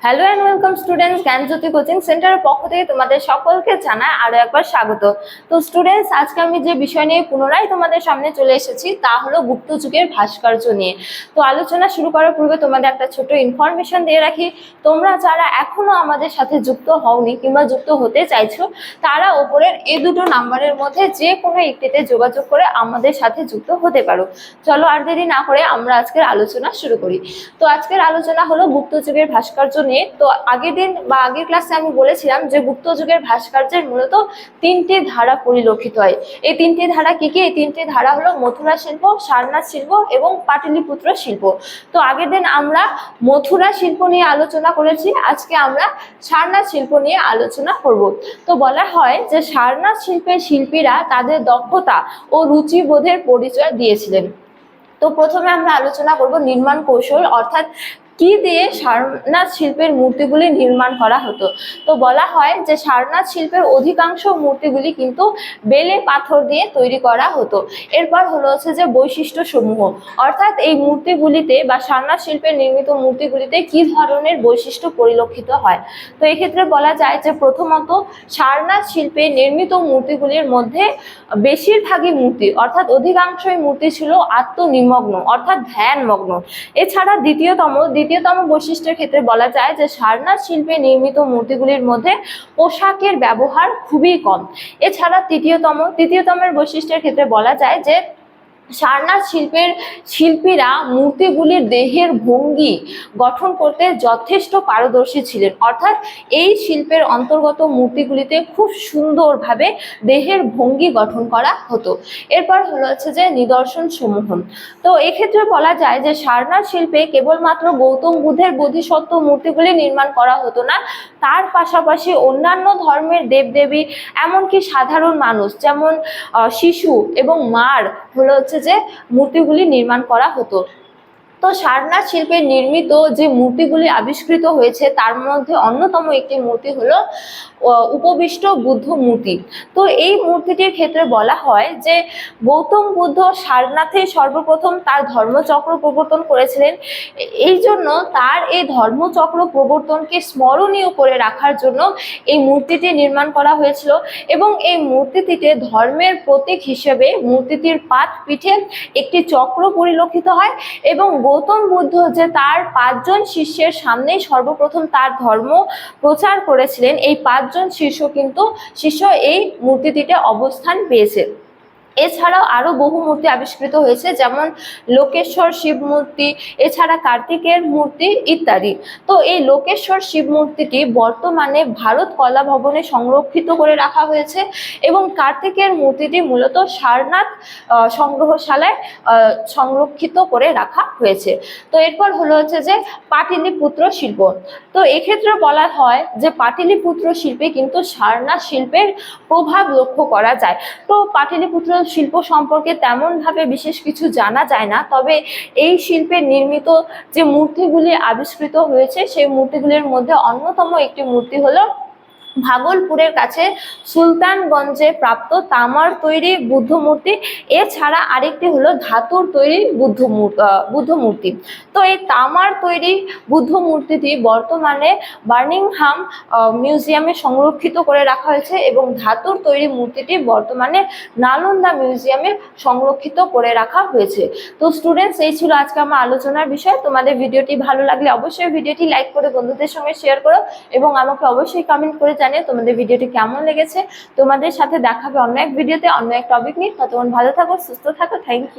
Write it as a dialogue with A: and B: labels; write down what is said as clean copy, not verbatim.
A: Hello and welcome students, Gyanjyoti coaching সেন্টারের পক্ষ থেকে তোমাদের সকলকে জানাই আরো একবার স্বাগত। তো স্টুডেন্টস, আজকে আমি যে বিষয় নিয়ে পুনরায় তোমাদের সামনে চলে এসেছি তা হলো গুপ্ত যুগের ভাস্কর্য নিয়ে। তো আলোচনা শুরু করার পূর্বে তোমাদের একটা ছোট ইনফরমেশন দিয়ে রাখি। তোমরা যারা এখনো আমাদের সাথে যুক্ত হওনি কিংবা যুক্ত হতে চাইছো, তারা ওপরের এই দুটো নাম্বারের মধ্যে যে কোনো একটিতে যোগাযোগ করে আমাদের সাথে যুক্ত হতে পারো। চলো আর দেরি না করে আমরা আজকের আলোচনা শুরু করি। তো আজকের আলোচনা হলো গুপ্ত যুগের ভাস্কর্য নিয়ে। তো আগের দিন বা আগের ক্লাসে আমি বলেছিলাম যে গুপ্ত যুগের ভাস্কর্যের মূলত তিনটি ধারা পরিলক্ষিত হয়। এই তিনটি ধারা কি কি? এই তিনটি ধারা হলো মথুরা শিল্প, সারনাথ শিল্প এবং পাটলিপুত্র শিল্প। তো আগের দিন আমরা মথুরা শিল্প নিয়ে আলোচনা করেছি, আজকে আমরা সারনাথ শিল্প নিয়ে আলোচনা করব। তো বলা হয় যে সারনাথ শিল্পের শিল্পীরা তাদের দক্ষতা ও রুচিবোধের পরিচয় দিয়েছিলেন। তো প্রথমে আমরা আলোচনা করব নির্মাণ কৌশল, অর্থাৎ কি দিয়ে সারনাথ শিল্পের মূর্তিগুলি নির্মাণ করা হতো। তো বলা হয় যে সারনাথ শিল্পের অধিকাংশ মূর্তিগুলি কিন্তু বেলে পাথর দিয়ে তৈরি করা হতো। এরপর হলো হচ্ছে যে বৈশিষ্ট্য সমূহ, অর্থাৎ এই মূর্তিগুলিতে বা সারনাথ শিল্পের নির্মিত মূর্তিগুলিতে কি ধরনের বৈশিষ্ট্য পরিলক্ষিত হয়। তো এক্ষেত্রে বলা যায় যে প্রথমত সারনাথ শিল্পে নির্মিত মূর্তিগুলির মধ্যে বেশিরভাগই মূর্তি অর্থাৎ অধিকাংশই মূর্তি ছিল আত্মনিমগ্ন অর্থাৎ ধ্যানমগ্ন। এছাড়া দ্বিতীয়তম বৈশিষ্ট্যের ক্ষেত্রে বলা যায় যে সারনাথ শিল্পে নির্মিত মূর্তিগুলির মধ্যে পোশাকের ব্যবহার খুবই কম। এছাড়া তৃতীয়তমের বৈশিষ্ট্যের ক্ষেত্রে বলা যায় যে সারনাথ শিল্পের শিল্পীরা মূর্তিগুলির দেহের ভঙ্গি গঠন করতে যথেষ্ট পারদর্শী ছিলেন, অর্থাৎ এই শিল্পের অন্তর্গত মূর্তিগুলিতে খুব সুন্দরভাবে দেহের ভঙ্গি গঠন করা হতো। এরপর হলো হচ্ছে যে নিদর্শন সমূহ। তো এক্ষেত্রে বলা যায় যে সারনাথ শিল্পে কেবলমাত্র গৌতম বুদ্ধের বোধিসত্ত্ব মূর্তিগুলি নির্মাণ করা হতো না, তার পাশাপাশি অন্যান্য ধর্মের দেবদেবী এমনকি সাধারণ মানুষ যেমন শিশু এবং মার হলো হচ্ছে যে মূর্তিগুলি নির্মাণ করা হতো। তো সারনাথ শিল্পে নির্মিত যে মূর্তিগুলি আবিষ্কৃত হয়েছে তার মধ্যে অন্যতম একটি মূর্তি হলো উপবিষ্ট বুদ্ধ মূর্তি। তো এই মূর্তিটির ক্ষেত্রে বলা হয় যে গৌতম বুদ্ধ সারনাথে সর্বপ্রথম তার ধর্মচক্র প্রবর্তন করেছিলেন। এই জন্য তার এই ধর্মচক্র প্রবর্তনকে স্মরণীয় করে রাখার জন্য এই মূর্তিটি নির্মাণ করা হয়েছিল এবং এই মূর্তিটিতে ধর্মের প্রতীক হিসেবে মূর্তিটির পাদ পিঠে একটি চক্র পরিলক্ষিত হয় এবং গৌতম বুদ্ধ যে তার 5 জন শিষ্যের সামনেই সর্বপ্রথম তার ধর্ম প্রচার করেছিলেন, এই 5 জন শিষ্য এই মূর্তিটিতে অবস্থান পেয়েছে। এছাড়াও আরো বহু মূর্তি আবিষ্কৃত হয়েছে, যেমন লোকেশ্বর শিব মূর্তি, এছাড়া কার্তিকের মূর্তি ইত্যাদি। তো এই লোকেশ্বর শিব মূর্তিটি বর্তমানে ভারত কলা ভবনে সংরক্ষিত করে রাখা হয়েছে এবং কার্তিকের মূর্তিটি মূলত সারনাথ সংগ্রহশালায় সংরক্ষিত করে রাখা হয়েছে। তো এরপর হলো হচ্ছে যে পাটলিপুত্র শিল্প। তো এক্ষেত্রে বলা হয় যে পাটলিপুত্র শিল্পে কিন্তু সারনাথ শিল্পের প্রভাব লক্ষ্য করা যায়। তো পাটলিপুত্র শিল্প সম্পর্কে তেমন ভাবে বিশেষ কিছু জানা যায় না, তবে এই শিল্পের নির্মিত যে মূর্তিগুলি আবিষ্কৃত হয়েছে সেই মূর্তিগুলির মধ্যে অন্যতম একটি মূর্তি হলো ভাগলপুরের কাছে সুলতানগঞ্জে প্রাপ্ত তামার তৈরি বুদ্ধ মূর্তি। এছাড়া আরেকটি হলো ধাতুর তৈরি বুদ্ধ মূর্তি। তো এই তামার তৈরি বুদ্ধ মূর্তিটি বর্তমানে বার্মিংহাম মিউজিয়ামে সংরক্ষিত করে রাখা হয়েছে এবং ধাতুর তৈরি মূর্তিটি বর্তমানে নালন্দা মিউজিয়ামে সংরক্ষিত করে রাখা হয়েছে। তো স্টুডেন্টস, এই ছিল আজকে আমার আলোচনার বিষয়। তোমাদের ভিডিওটি ভালো লাগলে অবশ্যই ভিডিওটি লাইক করে বন্ধুদের সঙ্গে শেয়ার করো এবং আমাকে অবশ্যই কমেন্ট করে জানিও তোমাদের ভিডিওটি কেমন লেগেছে। তোমাদের সাথে দেখা হবে অন্য এক ভিডিওতে অন্য এক টপিক নিয়ে। ততক্ষণ ভালো থাকো, সুস্থ থাকো। Thank you.